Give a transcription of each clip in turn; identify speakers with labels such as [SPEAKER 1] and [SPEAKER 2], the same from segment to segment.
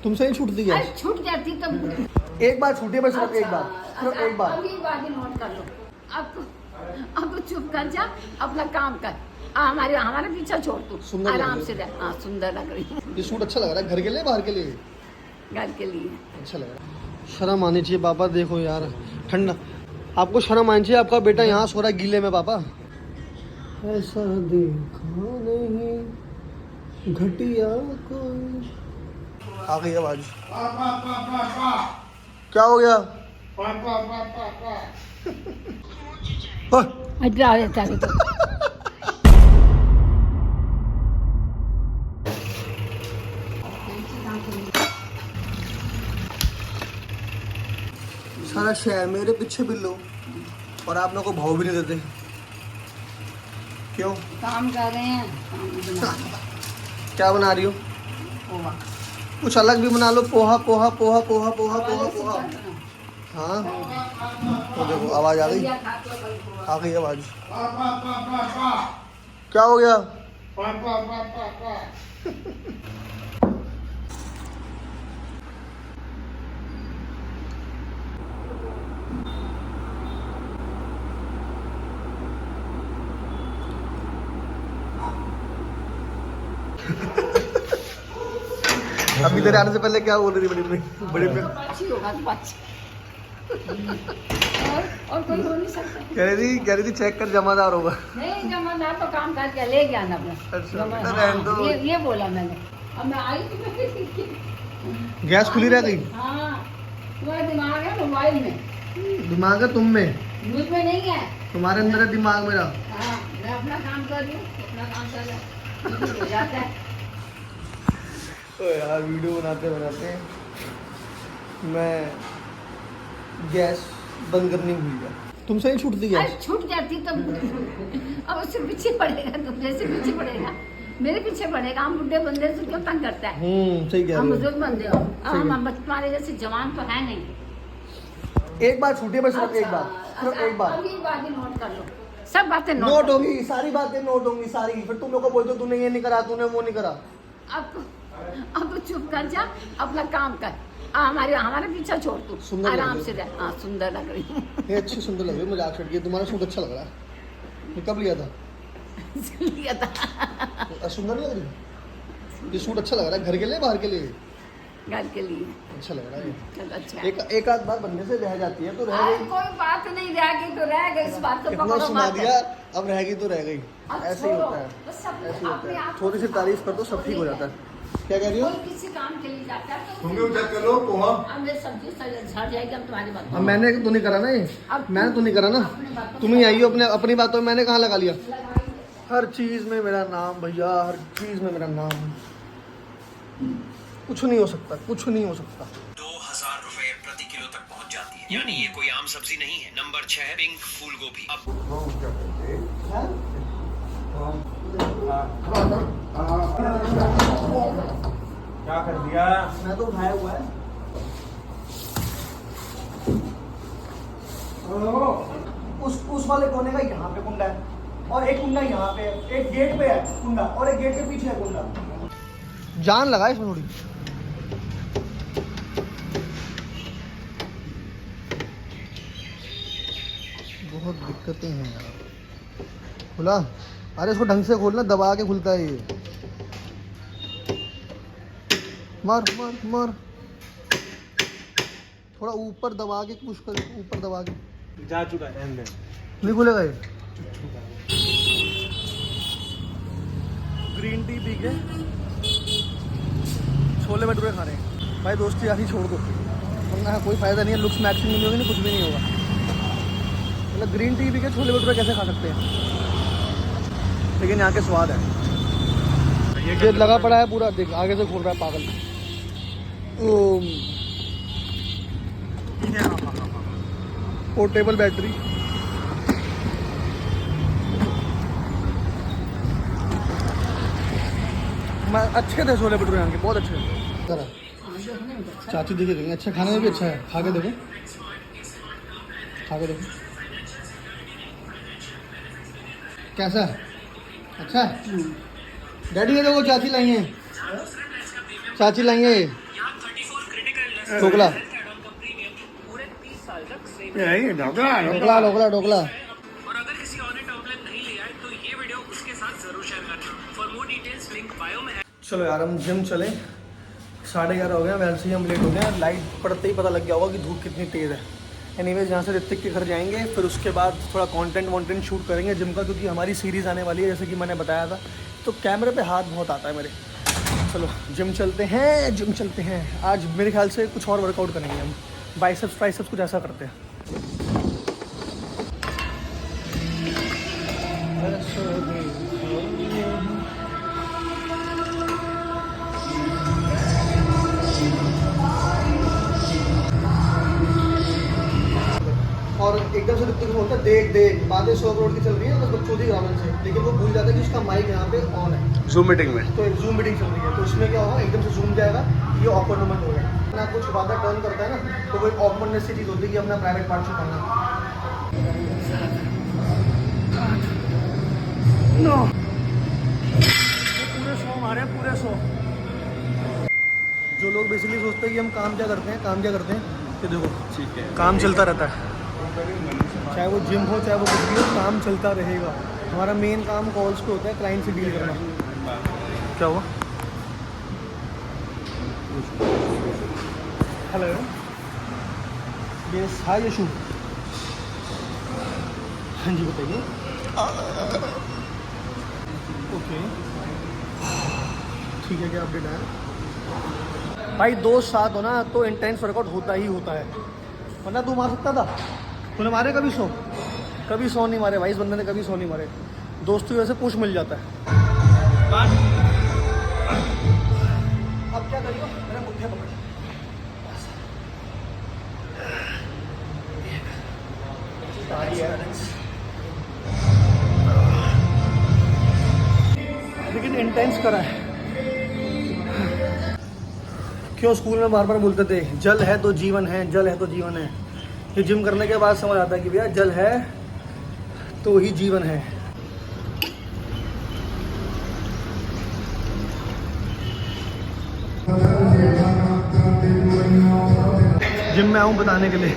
[SPEAKER 1] तुमसे ही छूटती
[SPEAKER 2] अरे
[SPEAKER 1] गैस?
[SPEAKER 2] छूट जाती तो
[SPEAKER 1] एक बार छूटी है बस, सिर्फ एक बार, सिर्फ एक बार।
[SPEAKER 2] अभी बात नोट कर लो। अब तो चुप कर जा, अपना काम कर। हमारे हमारे पीछे छोड़ तू,
[SPEAKER 1] सुंदर लग
[SPEAKER 2] आराम
[SPEAKER 1] रही
[SPEAKER 2] से रह। हाँ सुंदर लग रही है,
[SPEAKER 1] ये सूट अच्छा लग रहा है, घर के लिए बाहर के लिए?
[SPEAKER 2] घर के लिए।
[SPEAKER 1] अच्छा लग रहा है। शर्म आनी चाहिए पापा, देखो यार ठंडा, आपको शर्म आनी चाहिए, आपका बेटा यहाँ सो रहा है गीले में पापा। ऐसा देखा नहीं घटिया कोई। आ गई आवाज, क्या हो गया?
[SPEAKER 2] अच्छा रहता है तो
[SPEAKER 1] सारा शहर मेरे पीछे बिल्लो, और आप लोगों को भाव भी नहीं देते, क्यों?
[SPEAKER 2] काम कर रहे हैं, काम बना रहे हैं।
[SPEAKER 1] क्या बना रही हो?
[SPEAKER 2] पोहा।
[SPEAKER 1] कुछ अलग भी बना लो, पोहा पोहा पोहा पोहा पोहा पोहा पोहा। हाँ तो देखो आवाज आ गई, आ गई आवाज। क्या हो गया? अभी तेरे आने से पहले क्या बोल रही थी? बड़ी
[SPEAKER 2] अच्छी होगा तो अच्छी। और कोई हो नहीं सकता।
[SPEAKER 1] कह रही थी चेक कर जमादार होगा।
[SPEAKER 2] नहीं जमादार तो काम करके ले गया ना अपना।
[SPEAKER 1] अच्छा,
[SPEAKER 2] हाँ,
[SPEAKER 1] रहने दो।
[SPEAKER 2] ये बोला मैंने। अब मैं आई तो
[SPEAKER 1] गैस खुली रह गई?
[SPEAKER 2] हाँ तुम्हारा दिमाग है मोबाइल में,
[SPEAKER 1] दिमाग है तुम में,
[SPEAKER 2] मुझ में नहीं है।
[SPEAKER 1] तुम्हारे अंदर है दिमाग मेरा।
[SPEAKER 2] हाँ मैं अपना काम कर रही हूँ, अपना काम कर रहा हूँ, हो जाता है।
[SPEAKER 1] तो यार वीडियो बनाते बनाते मैं गैस बंद करनी भूल गया। तुमसे ही छूटती
[SPEAKER 2] अरे
[SPEAKER 1] गैस?
[SPEAKER 2] छूट जाती तो अब उससे पीछे पड़ेगा, तुम जैसे पीछे पड़ेगा, मेरे पीछे पड़ेगा। हम बुढ़े बंदे से क्यों तंग करता है?
[SPEAKER 1] सही कह
[SPEAKER 2] हम
[SPEAKER 1] रहे
[SPEAKER 2] बुजुर्ग बंदे हो, हम तुम्हारे जैसे जवान तो है नहीं।
[SPEAKER 1] हो। एक बार छूटी है बस, सिर्फ एक बार, सिर्फ एक बार।
[SPEAKER 2] अभी बात नोट कर लो, सब बातें
[SPEAKER 1] नोट होंगी, सारी बातें नोट होंगी सारी। फिर तुम लोग को बोलते हो तूने ये नहीं करा, तूने वो नहीं करा।
[SPEAKER 2] अब तो चुप कर जा, अपना काम कर। हमारे हमारे पीछे छोड़ तू,
[SPEAKER 1] सुंदर लग
[SPEAKER 2] आराम
[SPEAKER 1] रही
[SPEAKER 2] से रह। हाँ सुंदर लग रही है।
[SPEAKER 1] ये अच्छी सुंदर लग रही है, मजाक छट के। तुम्हारा सूट अच्छा लग रहा है, ये कब लिया था?
[SPEAKER 2] लिया था।
[SPEAKER 1] सुंदर नहीं लग रही? ये सूट अच्छा लग रहा है, घर के लिए बाहर के लिए?
[SPEAKER 2] घर के लिए
[SPEAKER 1] अच्छा लग रहा है।
[SPEAKER 2] चल अच्छा।
[SPEAKER 1] एक आध बार बनने से रह जाती है तो रह
[SPEAKER 2] अरे
[SPEAKER 1] गई।
[SPEAKER 2] कोई बात नहीं, रह गई तो रह गई, इस बात को
[SPEAKER 1] इतना
[SPEAKER 2] पकड़ो
[SPEAKER 1] सुना
[SPEAKER 2] मत।
[SPEAKER 1] दिया, अब रह गई तो रह गई।
[SPEAKER 2] अब
[SPEAKER 1] ऐसे ही
[SPEAKER 2] छोड़ो,
[SPEAKER 1] होता है,
[SPEAKER 2] बस सब
[SPEAKER 1] ऐसे ही
[SPEAKER 2] अपने
[SPEAKER 1] होता है।
[SPEAKER 2] आप
[SPEAKER 1] थोड़ी सी तारीफ कर दो सब ठीक हो जाता है। क्या कह रही हो?
[SPEAKER 2] कोई किसी काम के लिए जाता है तो
[SPEAKER 1] तुम भी चेक कर लो पोहा।
[SPEAKER 2] अब मेरी सब्जी झड़ जाएगी, हम तुम्हारी बात
[SPEAKER 1] अब मैंने तो नहीं करा ना ये, मैंने तो नहीं करा ना, तुम ही आई हो अपने अपनी बातों में, मैंने कहाँ लगा लिया? हर चीज में मेरा नाम भैया, हर चीज में मेरा नाम। कुछ नहीं हो सकता, कुछ नहीं हो सकता।
[SPEAKER 3] 2000 रुपए प्रति किलो तक पहुंच जाती है, यानी ये कोई आम सब्जी नहीं है। नंबर 6 पिंक फूल गोभी।
[SPEAKER 4] क्या कर दिया?
[SPEAKER 1] मैं तो उठाया हुआ है। उस वाले कोने का यहाँ पे कुंडा है, और एक कुंडा यहाँ पे है, एक गेट पे है कुंडा, और एक गेट के पीछे है कुंडा। जान लगा इसमें थोड़ी। बहुत दिक्कतें हैं यार। खुला? अरे इसको ढंग से खोलना, दबा के खुलता है ये। मार मार मार, थोड़ा ऊपर दबा के पुश कर, ऊपर दबा के।
[SPEAKER 4] जा चुका है अंदर,
[SPEAKER 1] नहीं खुलेगा ये। ग्रीन टी पी के छोले भटूरे खा रहे हैं। भाई दोस्ती यारी छोड़ दो, वरना कोई फायदा नहीं है। लुक्स मैक्सिंग नहीं होगी, नहीं कुछ भी नहीं होगा। मतलब ग्रीन टी पी के छोले भटूरे कैसे खा सकते हैं? लेकिन यहाँ के स्वाद है। ये लगा पड़ा है पूरा, देख आगे से खोल रहा है पागल। Portable battery. मैं अच्छे थे छोले भटूरे यहाँ के, बहुत अच्छे थे। चाची देखे देंगे, अच्छा खाने में भी अच्छा है। खा के देखो, खा के देखो कैसा है। अच्छा है डैडी, ये देखो चाची लाई है, चाची लाई है। ढोकला
[SPEAKER 4] यही ढोकला
[SPEAKER 1] ढोकला ढोकला ढोकला।
[SPEAKER 3] और अगर किसी और ने टर्म प्लान नहीं लिया है तो ये वीडियो उसके साथ जरूर शेयर करना। For more details link bio में है।
[SPEAKER 1] चलो यार हम जिम चले, 11:30 हो गए, वैसे ही हम लेट हो गए। लाइट पड़ते ही पता लग गया होगा कि धूप कितनी तेज़ है। एनीवेज यहाँ से ऋतिक के घर जाएंगे, फिर उसके बाद थोड़ा कंटेंट शूट करेंगे जिम का, क्योंकि हमारी सीरीज़ आने वाली है जैसे कि मैंने बताया था। तो कैमरे पे हाथ बहुत आता है मेरे। चलो जिम चलते हैं। आज मेरे ख्याल से कुछ और वर्कआउट करेंगे हम, बाइसेप्स ट्राइसेप्स कुछ ऐसा करते हैं। और एकदम से ऋतिक बोलता है देख बातें 100 करोड़ की चल रही है बस बकचोदी ग्रामीण से, लेकिन वो भूल जाता है कि उसका माइक यहाँ पे ऑन है।
[SPEAKER 4] जूम मीटिंग में
[SPEAKER 1] तो एक जूम मीटिंग चल रही है, तो इसमें क्या होगा, एकदम से जूम जाएगा, ये ऑकवर्ड मोमेंट हो गया ना। कुछ बातें टर्न करता है ना, तो वो एक ऑकवर्डनेस की चीज़ होती है कि अपना प्राइवेट पार्ट छुपाना। पूरे 100 हमारे पूरे 100। जो लोग बेसिकली सोचते हैं कि हम काम क्या करते हैं, ये देखो
[SPEAKER 4] ठीक है,
[SPEAKER 1] काम चलता रहता है, चाहे वो जिम हो चाहे वो कुछ भी हो, काम चलता रहेगा। हमारा मेन काम कॉल्स पे होता है, क्लाइंट से डील करना। क्या हुआ? हेलो यस, हाय यशु। हाँ जी बताइए। ओके ठीक है, क्या अपडेट है भाई? दोस्त साथ हो ना तो इंटेंस वर्कआउट होता ही होता है, वरना तू मार सकता था? तूने मारे कभी 100? कभी 100 नहीं मारे भाई, इस बंदे ने कभी 100 नहीं मारे। दोस्तों की वजह से पुश मिल जाता है। अब क्या करियो, मेरा मुट्ठे पकड़। लेकिन इंटेंस करा है। क्यों स्कूल में बार बार बोलते थे जल है तो जीवन है, जल है तो जीवन है। ये जिम करने के बाद समझ आता है कि भैया जल है तो ही जीवन है। जिम में आऊँ बताने के लिए।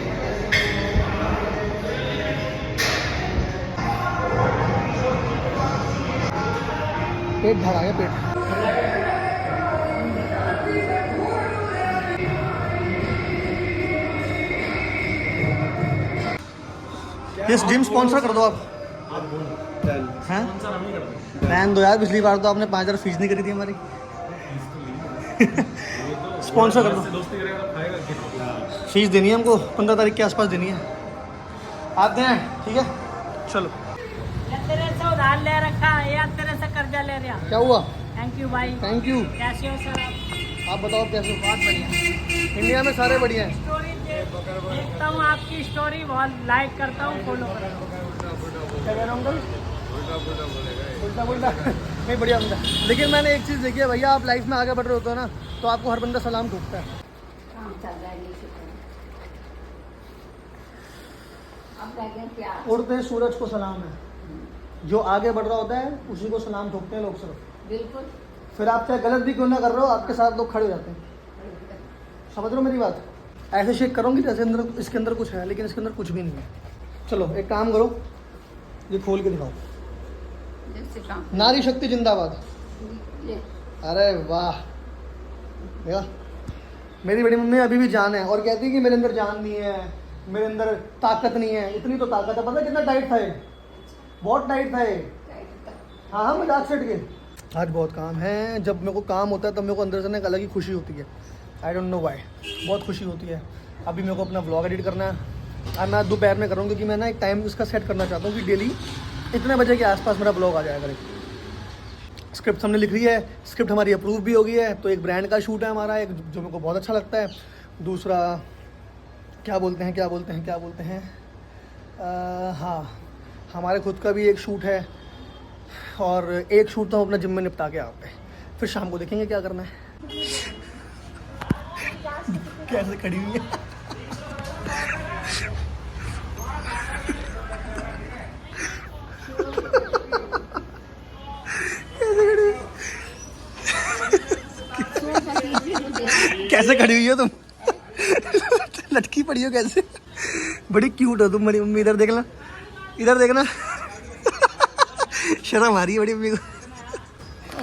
[SPEAKER 1] पेट भरा है, पेट। इस जिम स्पॉन्सर कर दो आप। हैं? रहने दो यार, पिछली बार तो आपने 5000 फीस नहीं करी थी हमारी। स्पॉन्सर कर दो। फीस देनी है हमको, 15 तारीख के आसपास देनी है। आते हैं, ठीक है चलो।
[SPEAKER 5] तेरे से उधार ले रखा है या तेरे से कर्जा ले रहा?
[SPEAKER 1] क्या हुआ?
[SPEAKER 5] थैंक यू भाई।
[SPEAKER 1] Thank you.
[SPEAKER 5] कैसे हो सर
[SPEAKER 1] आप बताओ कैसे?
[SPEAKER 5] बहुत बढ़िया।
[SPEAKER 1] इंडिया में सारे बढ़िया हैं।
[SPEAKER 5] स्टोरी देखता हूँ आपकी स्टोरी, बहुत लाइक करता हूँ, फॉलो करता हूँ।
[SPEAKER 1] क्या कह रहा हूँ अंकल? उल्टा नहीं, बढ़िया बंदा। लेकिन मैंने एक चीज़ देखी है भैया, आप लाइफ में आगे बढ़ रहे होते हो ना तो आपको हर बंदा सलाम ठोकता है।
[SPEAKER 2] काम चल रहा है नहीं शुक्र। अब रह गया प्यार।
[SPEAKER 1] उड़ते सूरज को सलाम है, जो आगे बढ़ रहा होता है उसी को सलाम ठोकते हैं लोग सिर्फ।
[SPEAKER 2] बिल्कुल।
[SPEAKER 1] फिर आप चाहे गलत भी क्यों ना कर रहे हो, आपके साथ लोग खड़े हो जाते हैं। समझ रहे हो मेरी बात? ऐसे शेक करूँगी जैसे अंदर इसके अंदर कुछ है, लेकिन इसके अंदर कुछ भी नहीं है। चलो एक काम करो, ये खोल के दिखाओ।
[SPEAKER 2] जैसे काम।
[SPEAKER 1] नारी शक्ति जिंदाबाद।
[SPEAKER 2] ले।
[SPEAKER 1] अरे वाह, देखा मेरी बड़ी मम्मी अभी भी जान है और कहती है कि मेरे अंदर जान नहीं है, मेरे अंदर ताकत नहीं है। इतनी तो ताकत है, पता है कितना टाइट था ये? बहुत टाइट था ये। हाँ मजाक सेट के। आज बहुत काम है, जब मेरे को काम होता है तब मेरे को अंदर से ना एक अलग ही खुशी होती है। आई डोंट नो वाई, बहुत खुशी होती है। अभी मेरे को अपना व्लॉग एडिट करना है, अब मैं दोपहर में करूँगा क्योंकि मैं ना एक टाइम इसका सेट करना चाहता हूँ कि डेली इतने बजे के आसपास मेरा ब्लॉग आ जाएगा। स्क्रिप्ट हमने लिख ली है, स्क्रिप्ट हमारी अप्रूव भी हो गई है। तो एक ब्रांड का शूट है हमारा, एक जो मेरे को बहुत अच्छा लगता है। दूसरा क्या बोलते हैं हाँ, हमारे खुद का भी एक शूट है और एक शूट तो हम अपना जिम में निपटा के आते हैं, फिर शाम को देखेंगे क्या करना है। कैसे खड़ी हुई है? कैसे खड़ी हुई हो तुम? लटकी पड़ी हो कैसे? बड़ी क्यूट हो तुम मेरी मम्मी। इधर देखना, इधर देखना। शर्म आ रही है बड़ी मम्मी को।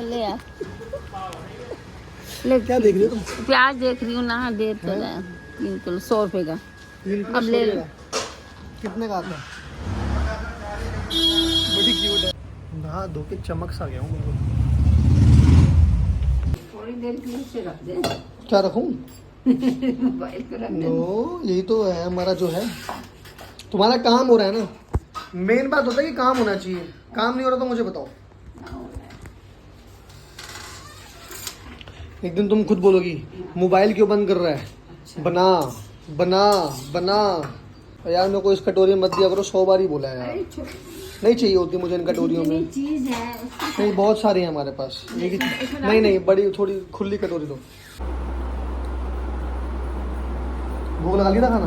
[SPEAKER 2] ले यार, ले
[SPEAKER 1] क्या देख रही हो तुम?
[SPEAKER 2] प्याज देख रही हूँ ना, दे तो 3 किलो 100 रुपए का। अब ले लो।
[SPEAKER 1] कितने का आता है? बड़ी क्यूट है। नहा धो के चमक सा गया हूँ बिल्कुल।
[SPEAKER 2] थोड़ी देर के लिए इसे रख दे।
[SPEAKER 1] क्या रखूँ?
[SPEAKER 2] मोबाइल को रख दे।
[SPEAKER 1] नो, यही तो है हमारा जो है। तुम्हारा काम हो रहा है ना। मेन बात होता है कि काम होना चाहिए। काम नहीं हो रहा तो मुझे बताओ। एक दिन तुम खुद बोलोगी मोबाइल क्यों बंद कर रहा है? बना बना बना। यार मेरे को इस कटोरी में मत दिया करो, 100 बार ही बोला है यार।
[SPEAKER 2] अरे छोटी
[SPEAKER 1] नहीं चाहिए होती मुझे इन कटोरियों में।
[SPEAKER 2] चीज है उसको।
[SPEAKER 1] नहीं, बहुत सारी है हमारे पास। नहीं नहीं, बड़ी थोड़ी खुली कटोरी दो। भूख लगा लिया था खाना?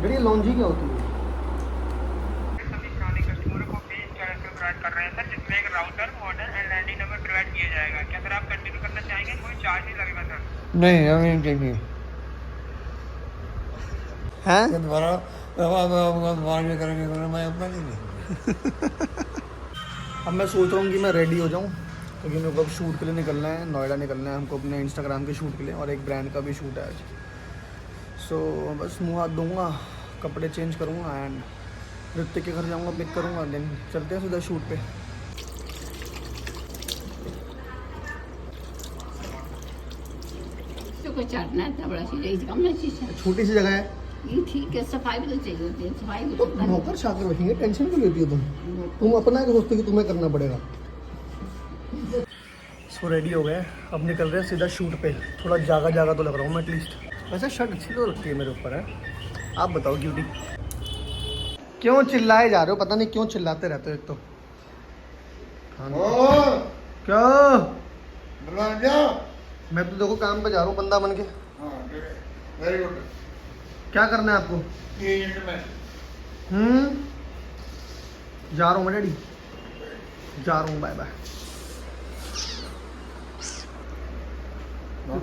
[SPEAKER 1] बड़ी लॉन्जी क्या होती है?
[SPEAKER 6] सभी पुराने कस्टमरों को पेज चैनल पर प्रोवाइड कर रहे हैं सर, जिसमें एक router, model and landing number provide किया जाएगा। क्या सर आप कंटिन्यू करना चाहेंगे? कोई चार्ज नहीं लगेगा सर।
[SPEAKER 4] नहीं हमें चाहिए।
[SPEAKER 1] हैं?
[SPEAKER 4] दोबारा करेंगे मैं अपना नहीं।
[SPEAKER 1] अब मैं सोच रहा हूँ कि मैं रेडी हो जाऊँ, क्योंकि मेरे को अब शूट के लिए निकलना है। नोएडा निकलना है हमको अपने इंस्टाग्राम के शूट के लिए, और एक ब्रांड का भी शूट है आज। सो बस मुँह हाथ धोऊँगा, कपड़े चेंज करूँगा एंड ऋतिक के घर जाऊँगा, पिक करूँगा, देन चलते हैं सीधा शूट पे।
[SPEAKER 2] इसको कोई चाटना है, इतना बड़ा चीज है, कम में चीज है।
[SPEAKER 1] छोटी सी जगह है
[SPEAKER 2] ये ठीक है, सफाई भी तो चाहिए होती है। सफाई भी
[SPEAKER 1] तो
[SPEAKER 2] तो
[SPEAKER 1] नौकर चाकर रखेंगे, टेंशन क्यों लेती हो तुम अपना ही सोचते हो कि तुम्हें करना पड़ेगा। सो रेडी हो गए, अब निकल रहे हैं सीधा शूट पे। थोड़ा जागा जागा तो लग रहा हूँ मैं एटलीस्ट। वैसे शर्ट अच्छी तो लगती है मेरे ऊपर है। आप बताओ क्यूटी, क्यों चिल्लाए जा रहे हो? पता नहीं क्यों चिल्लाते रहते हो। एक तो क्या, मैं तो देखो काम पे जा रहा हूँ बंदा बन के।
[SPEAKER 4] Very good.
[SPEAKER 1] क्या करना है आपको? जा रहा हूँ मैं डैडी, जा रहा हूँ, बाय बाय।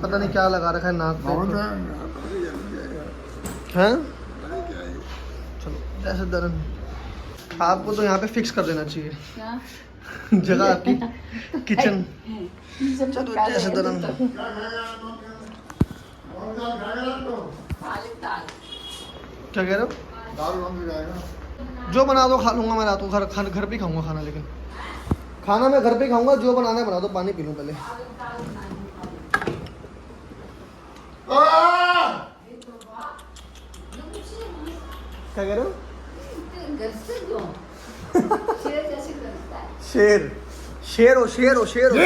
[SPEAKER 1] पता नहीं क्या लगा रखा है नाक पे। हैं? चलो जैसे दरन, आपको तो यहाँ पे फिक्स कर देना चाहिए
[SPEAKER 2] क्या
[SPEAKER 1] जगह आपकी, किचन। चलो जैसे दरन। क्या कह रहे हो? जो बना दो खा लूंगा मैं रात को। घर पे खाऊंगा खाना, लेकिन खाना मैं घर पे खाऊंगा। जो बनाना है बना दो, पानी पी लूँ पहले। क्या कह रहे हो? शेर शेर हो, शेर हो, शेर हो।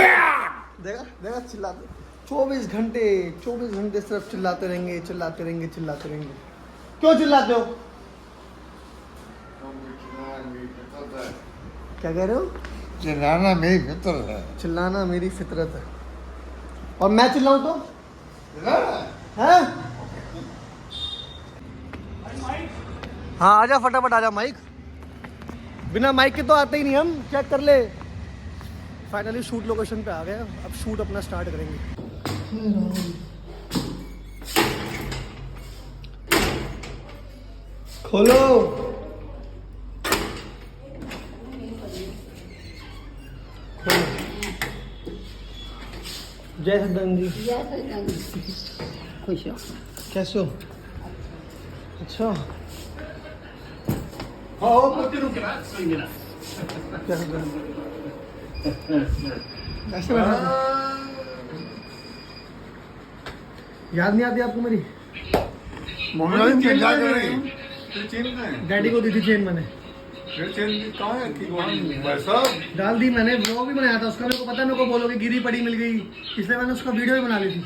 [SPEAKER 1] देखा देखा, चिल्लाते 24 घंटे सिर्फ चिल्लाते रहेंगे, चिल्लाते रहेंगे, चिल्लाते रहेंगे। क्यों चिल्लाते हो? क्या कह रहे हो?
[SPEAKER 4] चिल्लाना मेरी फितरत है।
[SPEAKER 1] चिल्लाना मेरी फितरत है। और मैं चिल्लाऊं तो हैं? हाँ आजा, फटाफट आजा। माइक, बिना माइक के तो आते ही नहीं हम। चेक कर ले। फाइनली शूट लोकेशन पे आ गए। अब शूट अपना स्टार्ट करेंगे। खोलो। जय सदन जी।
[SPEAKER 2] खुश हो।
[SPEAKER 1] कैसे हो? अच्छा, कैसे सदन? ऐसे बैठा था? याद नहीं आती आपको मेरी? डैडी को दी थी चेन मैंने। डाल दी मैंने, ब्लॉग भी बनाया था उसका। मेरे को पता है, मेरे को बोलोगे गिरी पड़ी मिल गई, इसलिए मैंने उसका वीडियो भी बना ली थी।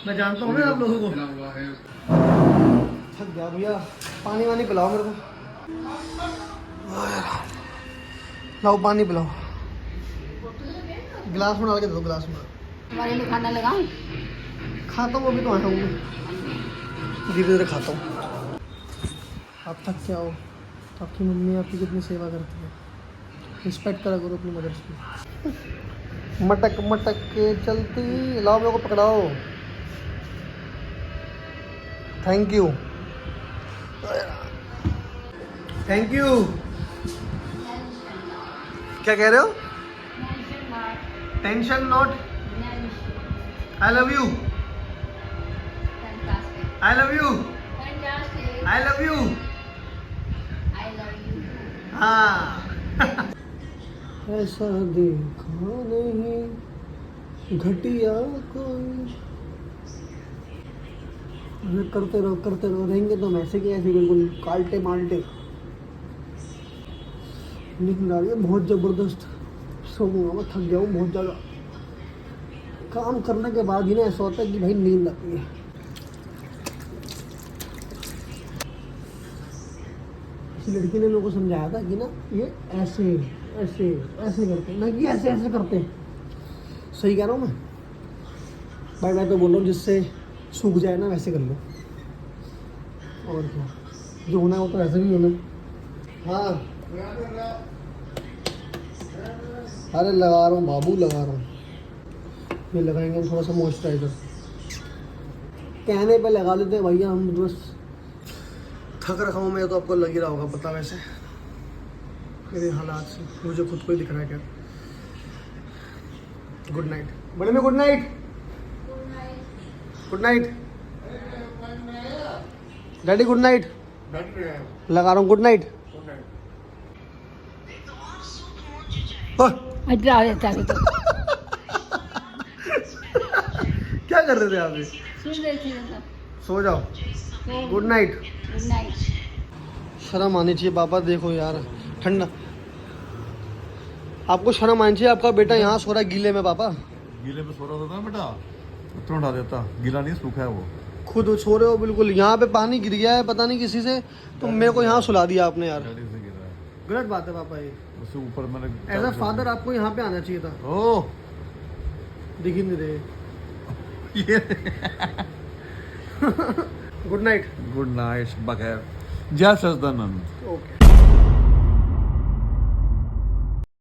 [SPEAKER 1] मैं जानता हूँ ना आप लोगों को। थक गया भैया, पानी वानी पिलाओ मेरे को। लाओ पानी पिलाओ, गिलास में डाल के दो, गिलास में।
[SPEAKER 2] तुम्हारे लिए खाना लगाऊं?
[SPEAKER 1] खाता हूँ, अभी तो आया हूँ मैं, धीरे धीरे खाता हूँ। आप थक क्या हो? आपकी मम्मी आपकी कितनी सेवा करती है। रिस्पेक्ट करा करो अपनी मदर्स की। मटक मटक के चलती, लाओ मेरे को पकड़ाओ। Thank you, thank you. क्या कह रहे हो? Tension not, I love you, I love you, I love you. हाँ ऐसा देखा नहीं घटिया कोई। करते रहो रहेंगे तो ऐसे के ऐसे बिल्कुल काल्टे माल्टे। नींद आ रही है बहुत ज़बरदस्त, सोऊंगा मैं, थक गया हूँ बहुत ज़्यादा। काम करने के बाद ही ना ऐसा होता है कि भाई नींद आती है। इस लड़की ने मेरे को समझाया था कि ना ये ऐसे ऐसे ऐसे करते हैं, ना कि ऐसे ऐसे करते हैं। सही कह रहा हूँ मैं भाई? मैं तो बोल रहा हूँ जिससे सूख जाए ना वैसे कर लो, और क्या, जो होना है वो तो ऐसे भी होना है। हाँ अरे लगा रहा हूँ बाबू, लगा रहा हूँ। ये लगाएंगे थोड़ा सा मॉइस्चराइज़र, कहने पे लगा देते हैं भैया हम, बस थक रखा हूँ मैं, तो आपको लग ही रहा होगा पता। वैसे मेरे हालात से मुझे खुद को ही दिख रहा है क्या। गुड नाइट बड़े में, good night, good night daddy, good night लगा रहा हूँ, गुड नाइट। क्या कर रहे थे आप? सो जाओ, गुड नाइट। शर्म आनी चाहिए पापा, देखो यार ठंडा, आपको शर्म आनी चाहिए। आपका बेटा यहाँ सो रहा है गीले में। पापा
[SPEAKER 7] गीले में सो रहा था बेटा, उतना उठा देता, गीला नहीं सूखा है वो।
[SPEAKER 1] खुद सो रहे हो बिल्कुल, यहाँ पे पानी गिर गया है पता नहीं किसी से, तो मेरे को यहाँ सुला दिया आपने यार।
[SPEAKER 7] गाड़ी से गिरा है
[SPEAKER 1] गलत बात है पापा, ये
[SPEAKER 7] उससे ऊपर मैंने।
[SPEAKER 1] एज अ फादर आपको यहाँ पे आना चाहिए था।
[SPEAKER 7] ओह
[SPEAKER 1] दिख ही नहीं रहे।
[SPEAKER 7] ये
[SPEAKER 1] गुड नाइट।
[SPEAKER 7] गुड नाइट बगैर जय सचदानंद।
[SPEAKER 1] ओके।